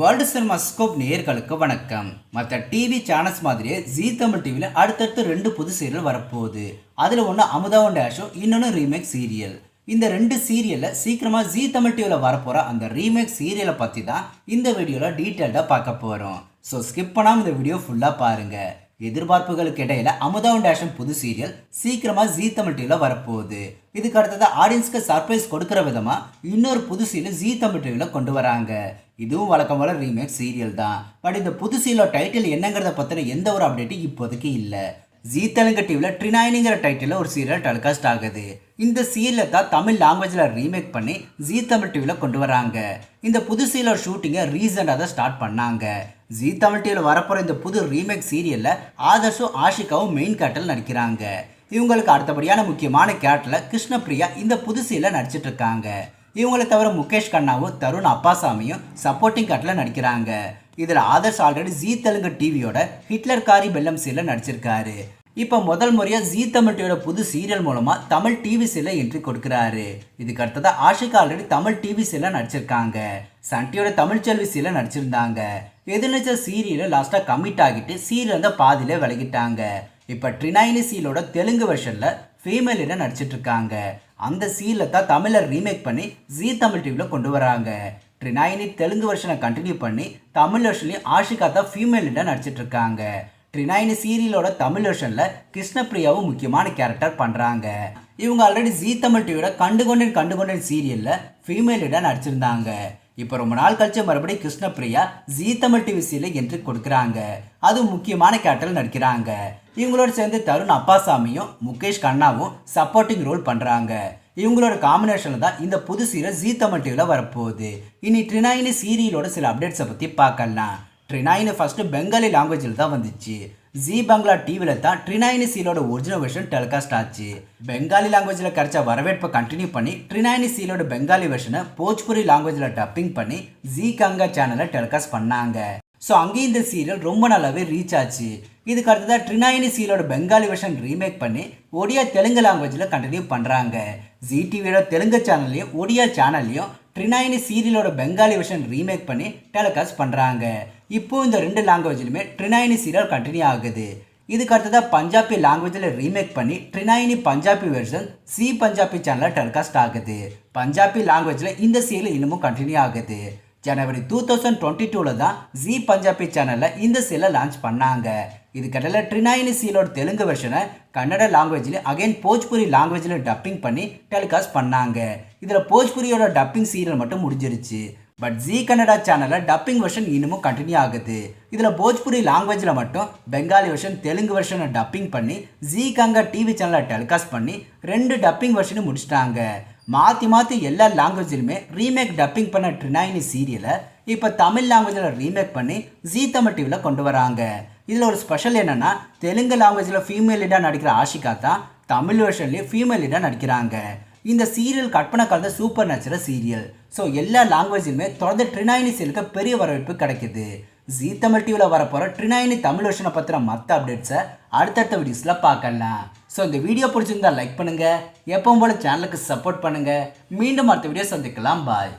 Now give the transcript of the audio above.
World cinema scope நேயர்களுக்கு வணக்கம். மற்ற டிவி சேனல்ஸ் மாதிரியே ஜீ தமிழ் டிவியில் அடுத்தடுத்து 2 புது சீரியல் வரப்போகுது. அதில் ஒன்று அமுதாவும் டேஷும், இன்னொன்று ரீமேக் சீரியல். இந்த 2 சீரியலில் சீக்கிரமாக ஜீ தமிழ் டிவியில் வரப்போகிற அந்த ரீமேக் சீரியலை பற்றி தான் இந்த வீடியோவில் டீட்டெயில்டாக பார்க்க போகிறோம். ஸோ ஸ்கிப் பண்ணாமல் இந்த வீடியோ ஃபுல்லாக பாருங்கள். எதிர்பார்ப்புகளுக்கு இடையில அமுதாவும் டேஷும் புது சீரியல் சீக்கிரமாக ஜீ தமிழ் டிவியில் வரப்போகுது. இதுக்கு அடுத்தது ஆடியன்ஸ்க்கு சர்ப்ரைஸ் கொடுக்குற விதமாக இன்னொரு புது சீரியல் ஜீ தமிழ் டிவியில் கொண்டு வராங்க. இதுவும் வழக்கம் போல ரீமேக் சீரியல் தான். பட் இந்த புது சீரியலோட டைட்டில் என்னங்கிறத பற்றின எந்த ஒரு அப்டேட்டும் இப்போதைக்கு இல்லை. ஜீ தெலுங்கு டிவியில் ட்ரினாயினிங்கிற டைட்டில் ஒரு சீரியல் டெலிகாஸ்ட் ஆகுது. இந்த சீரியலை தான் தமிழ் லாங்குவேஜில் ரீமேக் பண்ணி ஜீ தமிழ் டிவியில் கொண்டு வராங்க. இந்த புது சீரியலோட ஷூட்டிங்கை ரீசெண்டாக தான் ஸ்டார்ட் பண்ணாங்க. ஜீ தமிழ் டிவியில் வரப்போகிற இந்த புது ரீமேக் சீரியலில் ஆதர்ஷும் ஆஷிகாவும் மெயின் கேரக்டரில் நடிக்கிறாங்க. இவங்களுக்கு அடுத்தபடியான முக்கியமான கேரக்டரில் கிருஷ்ணபிரியா இந்த புது சீரியலில் நடிச்சிட்டு இருக்காங்க. இவங்களை தவிர முகேஷ் கண்ணாவும் தருண் அப்பாசாமியும் சப்போர்ட்டிங் கட்டில் நடிக்கிறாங்க. இதில் ஆதர்ஷ் ஆல்ரெடி ஜீ தெலுங்கு டிவியோட ஹிட்லர் காரி பெல்லம் சீரியல் நடிச்சிருக்காரு. இப்போ முதல் முறையாக ஜீ தமிழ் டிவியோட புது சீரியல் மூலமாக தமிழ் டிவி சீரியல் என்ட்ரி கொடுக்குறாரு. இதுக்கு அடுத்ததாக Ashika already Tamil TV serial நடிச்சிருக்காங்க. சன் டிவியோட தமிழ் செல்வி சீரியல் நடிச்சிருந்தாங்க. எதிர்நீச்சல் சீரியலில் லாஸ்ட்டாக கமிட் ஆகிட்டு சீரியல் வந்து பாதியிலே விலகிட்டாங்க. இப்போ ட்ரினாயினி சீரியலோட தெலுங்கு வெர்ஷனில் ஃபீமேலில் நடிச்சிட்டு இருக்காங்க. அந்த சீரியலை தான் தமிழில் ரீமேக் பண்ணி ஜீ தமிழ் டிவியில் கொண்டு வராங்க. ட்ரினாயினி தெலுங்கு வெர்ஷனை கண்டினியூ பண்ணி தமிழ் வெர்ஷன்லையும் ஆஷிகா தான் ஃபீமேலில் நடிச்சிட்டு இருக்காங்க. ட்ரினாயினி சீரியலோட தமிழ் வெர்ஷனில் கிருஷ்ணபிரியாவும் முக்கியமான கேரக்டர் பண்ணுறாங்க. இவங்க ஆல்ரெடி ஜீ தமிழ் டிவியோட கண்டுகொண்டேன் சீரியலில் ஃபீமேலில் நடிச்சிருந்தாங்க. இப்போ ரொம்ப நாள் கழிச்சு மறுபடியும் கிருஷ்ணபிரியா ஜீ தமிழ் டிவி சீரியல் என்ட்ரி கொடுக்குறாங்க. அது முக்கியமான கேரக்டரில் நடிக்கிறாங்க. இவங்களோட சேர்ந்து தருண் அப்பாசாமியும் முகேஷ் கண்ணாவும் சப்போர்ட்டிங் ரோல் பண்ணுறாங்க. இவங்களோட காம்பினேஷனில் தான் இந்த புது சீரியல் ஜீ தமிழ் டிவியில் வரப்போகுது. இனி ட்ரினாயினி சீரியலோட சில அப்டேட்ஸை பற்றி பார்க்கலாம். ட்ரினாயினி ஃபஸ்ட்டு பெங்காலி லாங்குவேஜில் தான் வந்துச்சு. ஜீ பங்களா டிவியில் தான் ட்ரினாயினி சீரியலோட ஒரிஜினல் வெர்ஷன் டெலிகாஸ்ட் ஆச்சு. பெங்காலி லாங்குவேஜில் கிடைச்ச வரவேற்பை கண்டினியூ பண்ணி ட்ரினாயினி சீரியலோட பெங்காலி வெர்ஷனை போஜ்புரி லாங்குவேஜில் டப்பிங் பண்ணி ஜீ கங்கா சேனலில் டெலிகாஸ்ட் பண்ணாங்க. ஸோ அங்கேயும் இந்த சீரியல் ரொம்ப நல்லாவே ரீச் ஆச்சு. இதுக்கு அடுத்ததாக ட்ரினாயினி சீரியலோட பெங்காலி வெர்ஷன் ரீமேக் பண்ணி ஒடியா தெலுங்கு லாங்குவேஜில் கண்டினியூ பண்ணுறாங்க. ஜீ டிவியோட தெலுங்கு சேனல்லையும் ஒடியா சேனல்லையும் ட்ரினாயினி சீரியலோட பெங்காலி வெர்ஷன் ரீமேக் பண்ணி டெலிகாஸ்ட் பண்ணுறாங்க. இப்போ இந்த 2 லாங்குவேஜிலுமே ட்ரினாயினி சீரியல் கண்டினியூ ஆகுது. இதுக்கு அடுத்ததாக பஞ்சாபி லாங்குவேஜில் ரீமேக் பண்ணி ட்ரினாயினி பஞ்சாபி வெர்ஷன் ஜீ பஞ்சாபி சேனலில் டெலிகாஸ்ட் ஆகுது. பஞ்சாபி லாங்குவேஜில் இந்த சீரியல் இன்னமும் கண்டினியூ ஆகுது. ஜனவரி 2022 தான் ஜீ பஞ்சாபி சேனலில் இந்த சீரியலை லான்ச் பண்ணாங்க. இதுக்கிடையில் ட்ரினாயினி சீரியலோட தெலுங்கு வெர்ஷனை கன்னட லாங்குவேஜில் அகைன் போஜ்புரி லாங்குவேஜில் டப்பிங் பண்ணி டெலிகாஸ்ட் பண்ணாங்க. இதில் போஜ்புரியோட டப்பிங் சீரியல் மட்டும் முடிஞ்சிருச்சு. பட் ஜீ கன்னடா சேனலில் டப்பிங் வெர்ஷன் இன்னமும் கண்டினியூ ஆகுது. இதில் போஜ்புரி லாங்குவேஜில் மட்டும் பெங்காலி வெர்ஷன் தெலுங்கு வெர்ஷனை டப்பிங் பண்ணி ஜீ கங்கா டிவி சேனலில் டெலிகாஸ்ட் பண்ணி 2 டப்பிங் வெர்ஷனும் முடிச்சிட்டாங்க. மாற்றி எல்லா லாங்குவேஜிலுமே ரீமேக் டப்பிங் பண்ண ட்ரினாயினி சீரியலை இப்போ தமிழ் லாங்குவேஜில் ரீமேக் பண்ணி ஜீ தமிழ் டிவியில் கொண்டு வராங்க. இதில் ஒரு ஸ்பெஷல் என்னென்னா தெலுங்கு லாங்குவேஜில் ஃபீமேல் லீடாக நடிக்கிற ஆஷிகா தான் தமிழ் வெர்ஷன்லேயும் ஃபீமேல் லீடாக நடிக்கிறாங்க. இந்த சீரியல் கற்பனை கலந்த சூப்பர் நேச்சுரல் சீரியல். ஸோ எல்லா லாங்குவேஜிலுமே தொடர்ந்து ட்ரினாயினி சீரியலுக்கு பெரிய வரவேற்பு கிடைக்குது. ஜீ தமிழ் டிவியில் வரப்போகிற ட்ரினாயினி தமிழ் வெர்ஷனை பற்றின மற்ற அப்டேட்ஸை அடுத்தடுத்த வீடியோஸில் பார்க்கலாம். ஸோ இந்த வீடியோ பிடிச்சிருந்தா லைக் பண்ணுங்கள். எப்பவும் போல சேனலுக்கு சப்போர்ட் பண்ணுங்கள். மீண்டும் அடுத்த வீடியோ சந்திக்கலாம். பாய்.